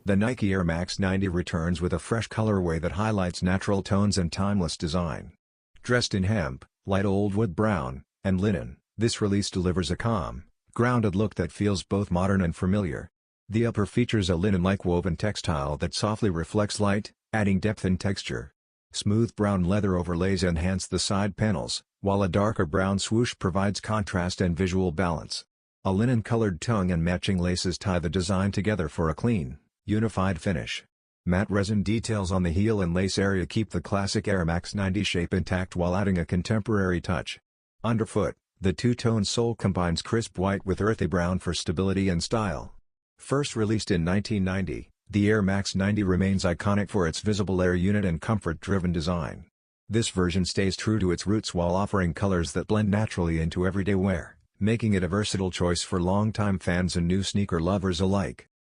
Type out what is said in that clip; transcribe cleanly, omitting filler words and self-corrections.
The Nike Air Max 90 returns with a fresh colorway that highlights natural tones and timeless design. Dressed in hemp, light old wood brown, and linen, this release delivers a calm, grounded look that feels both modern and familiar. The upper features a linen-like woven textile that softly reflects light, adding depth and texture. Smooth brown leather overlays enhance the side panels, while a darker brown swoosh provides contrast and visual balance. A linen-colored tongue and matching laces tie the design together for a clean, unified finish. Matte resin details on the heel and lace area keep the classic Air Max 90 shape intact while adding a contemporary touch. Underfoot, the two-tone sole combines crisp white with earthy brown for stability and style. First released in 1990, the Air Max 90 remains iconic for its visible air unit and comfort-driven design. This version stays true to its roots while offering colors that blend naturally into everyday wear, making it a versatile choice for longtime fans and new sneaker lovers alike.